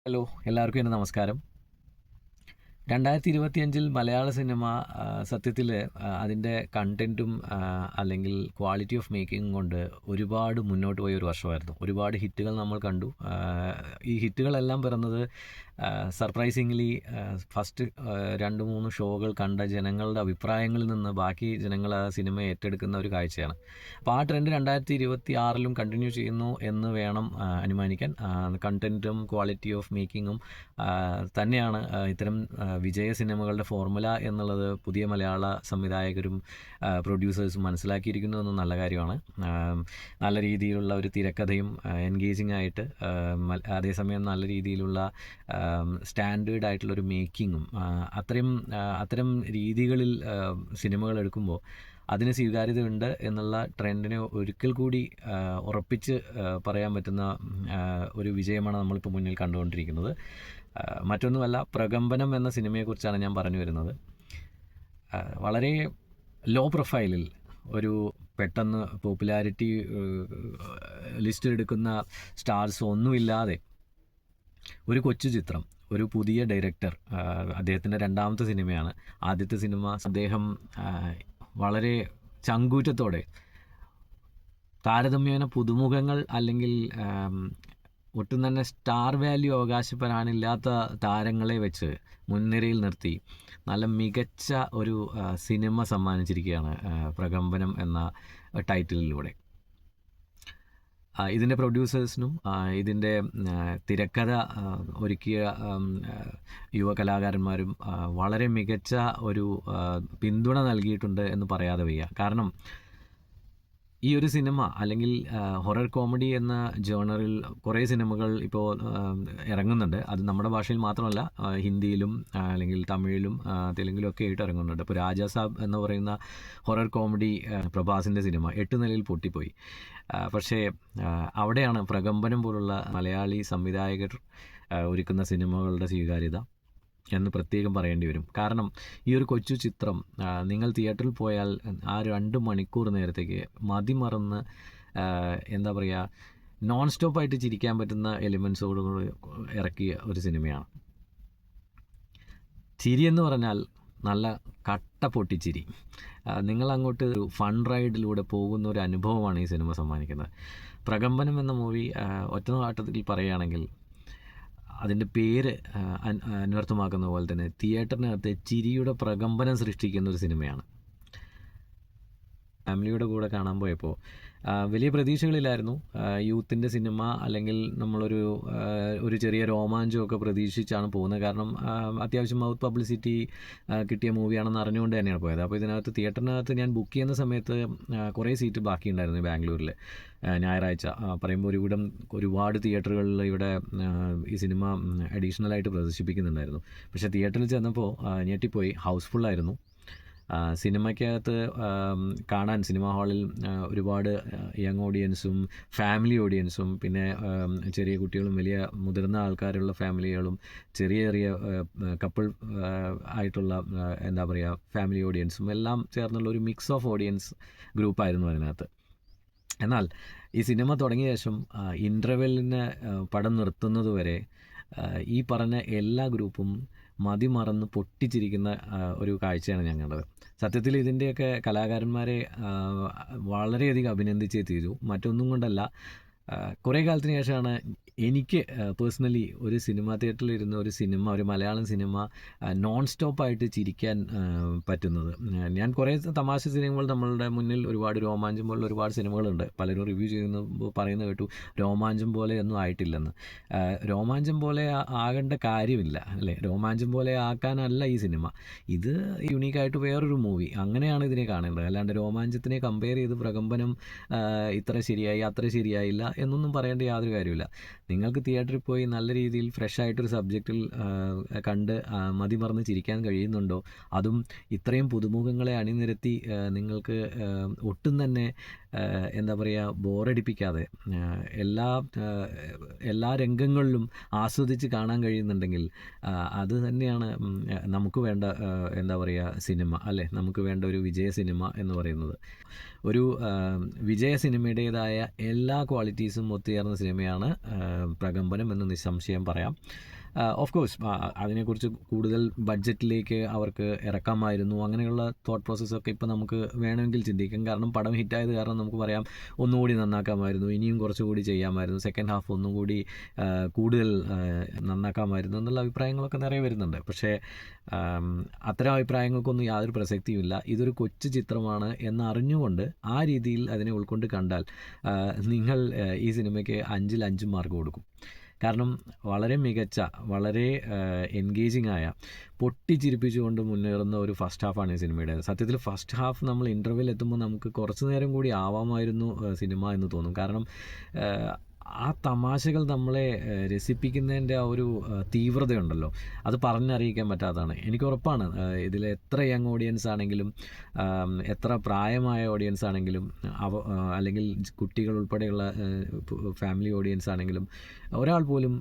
Hello, എല്ലാവർക്കും എൻ്റെ നമസ്കാരം. 2025 മലയാള സിനിമ സത്യത്തിൽ അതിൻ്റെ കണ്ടൻറ്റും അല്ലെങ്കിൽ ക്വാളിറ്റി ഓഫ് മേക്കിങ്ങും കൊണ്ട് ഒരുപാട് മുന്നോട്ട് പോയ ഒരു വർഷമായിരുന്നു. ഒരുപാട് ഹിറ്റുകൾ നമ്മൾ കണ്ടു. ഈ ഹിറ്റുകളെല്ലാം പിറന്നത് സർപ്രൈസിംഗ്ലി ഫസ്റ്റ് 2-3 ഷോകൾ കണ്ട ജനങ്ങളുടെ അഭിപ്രായങ്ങളിൽ നിന്ന് ബാക്കി ജനങ്ങൾ ആ സിനിമ ഏറ്റെടുക്കുന്ന ഒരു കാഴ്ചയാണ്. അപ്പോൾ ആ ട്രെൻഡ് 2026 കണ്ടിന്യൂ ചെയ്യുന്നു എന്ന് വേണം അനുമാനിക്കാൻ. കണ്ടൻറ്റും ക്വാളിറ്റി ഓഫ് മേക്കിങ്ങും തന്നെയാണ് ഇത്തരം വിജയ സിനിമകളുടെ ഫോർമുല എന്നുള്ളത് പുതിയ മലയാള സംവിധായകരും പ്രൊഡ്യൂസേഴ്സും മനസ്സിലാക്കിയിരിക്കുന്നു എന്നത് നല്ല കാര്യമാണ്. നല്ല രീതിയിലുള്ള ഒരു തിരക്കഥയും എൻഗേജിങ് ആയിട്ട് അതേസമയം നല്ല രീതിയിലുള്ള സ്റ്റാൻഡേർഡ് ആയിട്ടുള്ളൊരു മേക്കിങ്ങും അത്തരം രീതികളിൽ സിനിമകൾ എടുക്കുമ്പോൾ അതിന് സ്വീകാര്യതയുണ്ട് എന്നുള്ള ട്രെൻഡിനെ ഒരിക്കൽ കൂടി ഉറപ്പിച്ച് പറയാൻ പറ്റുന്ന ഒരു വിജയമാണ് നമ്മളിപ്പോൾ മുന്നിൽ കണ്ടുകൊണ്ടിരിക്കുന്നത്. മറ്റൊന്നുമല്ല, പ്രകമ്പനം എന്ന സിനിമയെക്കുറിച്ചാണ് ഞാൻ പറഞ്ഞു വരുന്നത്. വളരെ ലോ പ്രൊഫൈലിൽ ഒരു പെട്ടെന്ന് പോപ്പുലാരിറ്റി ലിസ്റ്റിലെടുക്കുന്ന സ്റ്റാർസ് ഒന്നുമില്ലാതെ ഒരു കൊച്ചു ചിത്രം, ഒരു പുതിയ ഡയറക്ടർ, അദ്ദേഹത്തിൻ്റെ 2ാമത്തെ സിനിമയാണ്. ആദ്യത്തെ സിനിമ അദ്ദേഹം വളരെ ചങ്കൂറ്റത്തോടെ താരതമ്യേന പുതുമുഖങ്ങൾ അല്ലെങ്കിൽ ഒട്ടും തന്നെ സ്റ്റാർ വാല്യൂ അവകാശപ്പെടാനില്ലാത്ത താരങ്ങളെ വെച്ച് മുൻനിരയിൽ നിർത്തി നല്ല മികച്ച ഒരു സിനിമ സമ്മാനിച്ചിരിക്കുകയാണ് പ്രകമ്പനം എന്ന ടൈറ്റിലിലൂടെ. ഇതിൻ്റെ പ്രൊഡ്യൂസേഴ്സിനും ഇതിൻ്റെ തിരക്കഥ ഒരുക്കിയ യുവ കലാകാരന്മാരും വളരെ മികച്ച ഒരു പിന്തുണ നൽകിയിട്ടുണ്ട് എന്ന് പറയാതെ വയ്യ. കാരണം ഈ ഒരു സിനിമ അല്ലെങ്കിൽ ഹൊറർ കോമഡി എന്ന ജേണറിൽ കുറേ സിനിമകൾ ഇപ്പോൾ ഇറങ്ങുന്നുണ്ട്. അത് നമ്മുടെ ഭാഷയിൽ മാത്രമല്ല, ഹിന്ദിയിലും അല്ലെങ്കിൽ തമിഴിലും തെലുങ്കിലും ഒക്കെ ആയിട്ട് ഇറങ്ങുന്നുണ്ട്. ഇപ്പോൾ രാജാ സാബ് എന്ന് പറയുന്ന ഹൊറർ കോമഡി പ്രഭാസിൻ്റെ സിനിമ 8 നിലയിൽ പൊട്ടിപ്പോയി. പക്ഷേ അവിടെയാണ് പ്രകമ്പനം പോലുള്ള മലയാളി സംവിധായകർ ഒരുക്കുന്ന സിനിമകളുടെ സ്വീകാര്യത എന്ന് പ്രത്യേകം പറയേണ്ടി വരും. കാരണം ഈ ഒരു കൊച്ചു ചിത്രം നിങ്ങൾ തിയേറ്ററിൽ പോയാൽ ആ 2 മണിക്കൂർ നേരത്തേക്ക് മതിമറന്ന് എന്താ പറയുക, നോൺ സ്റ്റോപ്പായിട്ട് ചിരിക്കാൻ പറ്റുന്ന എലിമെൻസോടുകൂടി ഇറക്കിയ ഒരു സിനിമയാണ്. ചിരി എന്ന് പറഞ്ഞാൽ നല്ല കട്ട പൊട്ടിച്ചിരി. നിങ്ങളങ്ങോട്ട് ഒരു ഫൺ റൈഡിലൂടെ പോകുന്ന ഒരു അനുഭവമാണ് ഈ സിനിമ സമ്മാനിക്കുന്നത്. പ്രകമ്പനം എന്ന മൂവി ഒറ്റ നോട്ടത്തിൽ പറയുകയാണെങ്കിൽ അതിൻ്റെ പേര് അന്വർത്ഥമാക്കുന്ന പോലെ തന്നെ തിയേറ്ററിനകത്ത് ചിരിയുടെ പ്രകമ്പനം സൃഷ്ടിക്കുന്ന ഒരു സിനിമയാണ്. ഫാമിലിയുടെ കൂടെ കാണാൻ പോയപ്പോൾ വലിയ പ്രതീക്ഷകളിലായിരുന്നു. യൂത്തിൻ്റെ സിനിമ അല്ലെങ്കിൽ നമ്മളൊരു ചെറിയ രോമാഞ്ചമൊക്കെ പ്രതീക്ഷിച്ചാണ് പോകുന്നത്. കാരണം അത്യാവശ്യം മൗത്ത് പബ്ലിസിറ്റി കിട്ടിയ മൂവിയാണെന്ന് അറിഞ്ഞുകൊണ്ട് തന്നെയാണ് പോയത്. അപ്പോൾ ഇതിനകത്ത് തിയേറ്ററിനകത്ത് ഞാൻ ബുക്ക് ചെയ്യുന്ന സമയത്ത് കുറേ സീറ്റ് ബാക്കിയുണ്ടായിരുന്നു ബാംഗ്ലൂരിൽ. ഞായറാഴ്ച പറയുമ്പോൾ ഒരുപാട് തിയേറ്ററുകളിൽ ഇവിടെ ഈ സിനിമ അഡീഷണലായിട്ട് പ്രദർശിപ്പിക്കുന്നുണ്ടായിരുന്നു. പക്ഷേ തിയേറ്ററിൽ ചെന്നപ്പോൾ ഞെട്ടിപ്പോയി, ഹൗസ്ഫുള്ളായിരുന്നു. സിനിമയ്ക്കകത്ത് കാണാൻ സിനിമാ ഹാളിൽ ഒരുപാട് യങ് ഓഡിയൻസും ഫാമിലി ഓഡിയൻസും പിന്നെ ചെറിയ കുട്ടികളും വലിയ മുതിർന്ന ആൾക്കാരുള്ള ഫാമിലികളും ചെറിയ കപ്പിൾ ആയിട്ടുള്ള എന്താ പറയുക ഫാമിലി ഓഡിയൻസും എല്ലാം ചേർന്നുള്ള ഒരു മിക്സ് ഓഫ് ഓഡിയൻസ് ഗ്രൂപ്പായിരുന്നു അതിനകത്ത്. എന്നാൽ ഈ സിനിമ തുടങ്ങിയ ശേഷം ഇൻ്റർവെല്ലിന് പടം നിർത്തുന്നതുവരെ ഈ പറഞ്ഞ എല്ലാ ഗ്രൂപ്പും മതിമറന്ന് പൊട്ടിച്ചിരിക്കുന്ന ഒരു കാഴ്ചയാണ് ഞാൻ കണ്ടത്. സത്യത്തിൽ ഇതിൻ്റെയൊക്കെ കലാകാരന്മാരെ വളരെയധികം അഭിനന്ദിച്ചേ തീരൂ. മറ്റൊന്നും കൊണ്ടല്ല, കുറേ കാലത്തിന് ശേഷമാണ് എനിക്ക് പേഴ്സണലി ഒരു സിനിമ തിയേറ്ററിലിരുന്ന് ഒരു മലയാളം സിനിമ നോൺ സ്റ്റോപ്പായിട്ട് ചിരിക്കാൻ പറ്റുന്നത്. ഞാൻ കുറേ തമാശ സിനിമകൾ നമ്മളുടെ മുന്നിൽ ഒരുപാട് രോമാഞ്ചം പോലുള്ള ഒരുപാട് സിനിമകളുണ്ട്. പലരും റിവ്യൂ ചെയ്യുമ്പോൾ പറയുന്നത് കേട്ടു രോമാഞ്ചം പോലെ ഒന്നും ആയിട്ടില്ലെന്ന്. രോമാഞ്ചം പോലെ ആകേണ്ട കാര്യമില്ല, അല്ലേ? രോമാഞ്ചം പോലെ ആക്കാനല്ല ഈ സിനിമ. ഇത് യുണീക്കായിട്ട് വേറൊരു മൂവി, അങ്ങനെയാണ് ഇതിനെ കാണേണ്ടത്. അല്ലാണ്ട് രോമാഞ്ചത്തിനെ കമ്പയർ ചെയ്ത് പ്രകമ്പനം ഇത്ര ശരിയായി അത്ര ശരിയായില്ല എന്നൊന്നും പറയേണ്ട യാതൊരു കാര്യമില്ല. നിങ്ങൾക്ക് തിയേറ്ററിൽ പോയി നല്ല രീതിയിൽ ഫ്രഷ് ആയിട്ടൊരു സബ്ജക്റ്റിൽ കണ്ട് മതിമറന്ന് ചിരിക്കാൻ കഴിയുന്നുണ്ടോ? അതും ഇത്രയും പുതുമുഖങ്ങളെ അണിനിരത്തി നിങ്ങൾക്ക് ഒട്ടും തന്നെ എന്താ പറയുക, ബോറടിപ്പിക്കാതെ എല്ലാ എല്ലാ രംഗങ്ങളിലും ആസ്വദിച്ച് കാണാൻ കഴിയുന്നുണ്ടെങ്കിൽ അത് തന്നെയാണ് നമുക്ക് വേണ്ട എന്താ പറയുക സിനിമ അല്ലേ, നമുക്ക് വേണ്ട ഒരു വിജയ സിനിമ എന്ന് പറയുന്നത്. ഒരു വിജയ സിനിമയുടേതായ എല്ലാ ക്വാളിറ്റീസും ഒത്തുചേർന്ന സിനിമയാണ് പ്രകമ്പനം എന്ന് നിസ്സംശയം പറയാം. ഓഫ് കോഴ്സ് അതിനെക്കുറിച്ച് കൂടുതൽ ബഡ്ജറ്റിലേക്ക് അവർക്ക് ഇറക്കാമായിരുന്നു, അങ്ങനെയുള്ള തോട്ട് പ്രോസസ്സൊക്കെ ഇപ്പോൾ നമുക്ക് വേണമെങ്കിൽ ചിന്തിക്കാം. കാരണം പടം ഹിറ്റായത് കാരണം നമുക്ക് പറയാം ഒന്നുകൂടി നന്നാക്കാമായിരുന്നു, ഇനിയും കുറച്ചുകൂടി ചെയ്യാമായിരുന്നു, സെക്കൻഡ് ഹാഫ് ഒന്നും കൂടി കൂടുതൽ നന്നാക്കാമായിരുന്നു എന്നുള്ള അഭിപ്രായങ്ങളൊക്കെ നിറയെ വരുന്നുണ്ട്. പക്ഷേ അത്തരം അഭിപ്രായങ്ങൾക്കൊന്നും യാതൊരു പ്രസക്തിയുമില്ല. ഇതൊരു കൊച്ചു ചിത്രമാണ് എന്നറിഞ്ഞുകൊണ്ട് ആ രീതിയിൽ അതിനെ ഉൾക്കൊണ്ട് കണ്ടാൽ നിങ്ങൾ ഈ സിനിമയ്ക്ക് 5-ൽ 5 മാർക്ക് കൊടുക്കും. കാരണം വളരെ മികച്ച, വളരെ എൻഗേജിങ് ആയ, പൊട്ടിച്ചിരിപ്പിച്ചുകൊണ്ട് മുന്നേറുന്ന ഒരു ഫസ്റ്റ് ഹാഫാണ് ഈ സിനിമയുടേത്. സത്യത്തിൽ ഫസ്റ്റ് ഹാഫ് നമ്മൾ ഇൻ്റർവെൽ എത്തുമ്പോൾ നമുക്ക് കുറച്ച് നേരം കൂടി ആവാമായിരുന്നു സിനിമ എന്ന് തോന്നും. കാരണം ആ തമാശകൾ നമ്മളെ രസിപ്പിക്കുന്നതിൻ്റെ ആ ഒരു തീവ്രതയുണ്ടല്ലോ, അത് പറഞ്ഞറിയിക്കാൻ പറ്റാത്തതാണ്. എനിക്ക് ഉറപ്പാണ് ഇതിൽ എത്ര യങ് ഓഡിയൻസ് ആണെങ്കിലും എത്ര പ്രായമായ ഓഡിയൻസ് ആണെങ്കിലും അല്ലെങ്കിൽ കുട്ടികൾ ഉൾപ്പെടെയുള്ള ഫാമിലി ഓഡിയൻസ് ആണെങ്കിലും ഒരാൾ പോലും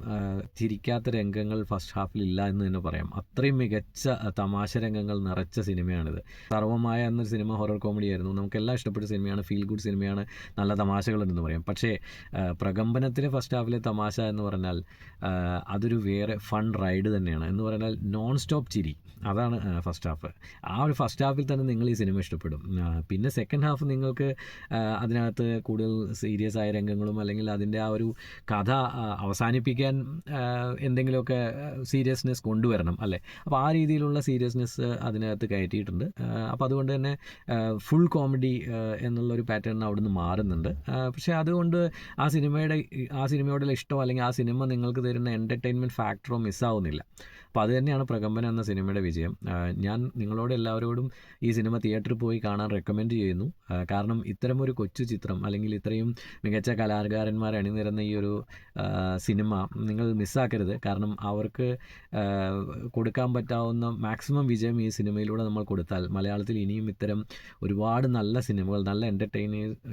ചിരിക്കാത്ത രംഗങ്ങൾ ഫസ്റ്റ് ഹാഫിൽ ഇല്ല എന്ന് തന്നെ പറയാം. അത്രയും മികച്ച തമാശ രംഗങ്ങൾ നിറച്ച സിനിമയാണിത്. സർവമായ എന്നൊരു സിനിമ ഹൊറർ കോമഡി ആയിരുന്നു, നമുക്കെല്ലാം ഇഷ്ടപ്പെട്ട സിനിമയാണ്, ഫീൽ ഗുഡ് സിനിമയാണ്, നല്ല തമാശകളുണ്ടെന്ന് പറയാം. പക്ഷേ പ്രകമ്പനത്തിലെ ഫസ്റ്റ് ഹാഫിലെ തമാശ എന്ന് പറഞ്ഞാൽ അതൊരു വേറെ ഫൺ റൈഡ് തന്നെയാണ്. എന്ന് പറഞ്ഞാൽ നോൺ സ്റ്റോപ്പ് ചിരി, അതാണ് ഫസ്റ്റ് ഹാഫ്. ആ ഒരു ഫസ്റ്റ് ഹാഫിൽ തന്നെ നിങ്ങൾ ഈ സിനിമ ഇഷ്ടപ്പെടും. പിന്നെ സെക്കൻഡ് ഹാഫ് നിങ്ങൾക്ക് അതിനകത്ത് കൂടുതൽ സീരിയസ് ആയ രംഗങ്ങളും അല്ലെങ്കിൽ അതിൻ്റെ ആ ഒരു കഥ അവസാനിപ്പിക്കാൻ എന്തെങ്കിലുമൊക്കെ സീരിയസ്നെസ് കൊണ്ടുവരണം അല്ലേ. അപ്പോൾ ആ രീതിയിലുള്ള സീരിയസ്നെസ് അതിനകത്ത് കയറ്റിയിട്ടുണ്ട്. അപ്പോൾ അതുകൊണ്ട് തന്നെ ഫുൾ കോമഡി എന്നുള്ളൊരു പാറ്റേൺ അവിടുന്ന് മാറുന്നുണ്ട്. പക്ഷേ അതുകൊണ്ട് ആ സിനിമയോടുള്ള ഇഷ്ടമോ അല്ലെങ്കിൽ ആ സിനിമ നിങ്ങൾക്ക് തരുന്ന എൻ്റർടൈൻമെൻറ്റ് ഫാക്ടറോ മിസ്സാവുന്നില്ല. അപ്പോൾ അത് തന്നെയാണ് പ്രകമ്പനം എന്ന സിനിമയുടെ വിജയം. ഞാൻ നിങ്ങളോട് എല്ലാവരോടും ഈ സിനിമ തിയേറ്ററിൽ പോയി കാണാൻ റെക്കമെൻഡ് ചെയ്യുന്നു. കാരണം ഇത്തരമൊരു കൊച്ചു ചിത്രം അല്ലെങ്കിൽ ഇത്രയും മികച്ച കലാകാരന്മാർ അണിനിരന്ന ഈ ഒരു സിനിമ നിങ്ങൾ മിസ്സാക്കരുത്. കാരണം അവർക്ക് കൊടുക്കാൻ പറ്റാവുന്ന മാക്സിമം വിജയം ഈ സിനിമയിലൂടെ നമ്മൾ കൊടുത്താൽ മലയാളത്തിൽ ഇനിയും ഇത്തരം ഒരുപാട് നല്ല സിനിമകൾ, നല്ല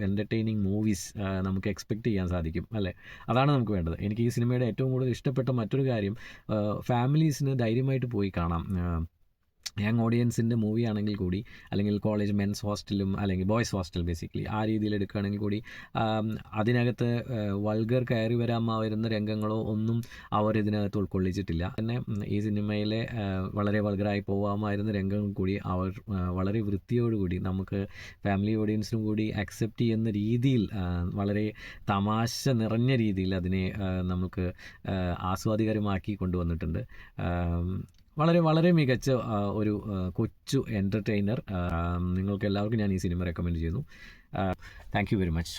എൻ്റർടൈനിങ് മൂവീസ് നമുക്ക് എക്സ്പെക്റ്റ് ചെയ്യാൻ സാധിക്കും അല്ലേ. അതാണ് നമുക്ക് വേണ്ടത്. എനിക്ക് ഈ സിനിമയുടെ ഏറ്റവും കൂടുതൽ ഇഷ്ടപ്പെട്ട മറ്റൊരു കാര്യം, ഫാമിലീസിന് ധൈര്യമായിട്ട് പോയി കാണാം. യങ് ഓഡിയൻസിൻ്റെ മൂവി ആണെങ്കിൽ കൂടി, അല്ലെങ്കിൽ കോളേജ് മെൻസ് ഹോസ്റ്റലും അല്ലെങ്കിൽ ബോയ്സ് ഹോസ്റ്റൽ ബേസിക്കലി ആ രീതിയിൽ എടുക്കുകയാണെങ്കിൽ കൂടി അതിനകത്ത് വൾഗർ കയറി വരുന്ന രംഗങ്ങളോ ഒന്നും അവർ ഇതിനകത്ത് ഉൾക്കൊള്ളിച്ചിട്ടില്ല. തന്നെ ഈ സിനിമയിലെ വളരെ വൾഗറായി പോകാമായിരുന്ന രംഗങ്ങൾ കൂടി അവർ വളരെ വൃത്തിയോടുകൂടി നമുക്ക് ഫാമിലി ഓഡിയൻസിനും കൂടി അക്സെപ്റ്റ് ചെയ്യുന്ന രീതിയിൽ വളരെ തമാശ നിറഞ്ഞ രീതിയിൽ അതിനെ നമുക്ക് ആസ്വാദികരമാക്കി കൊണ്ടുവന്നിട്ടുണ്ട്. വളരെ വളരെ മികച്ച ഒരു കൊച്ചു എൻ്റർടൈനർ. നിങ്ങൾക്ക് എല്ലാവർക്കും ഞാൻ ഈ സിനിമ റെക്കമെൻഡ് ചെയ്യുന്നു. Thank you very much.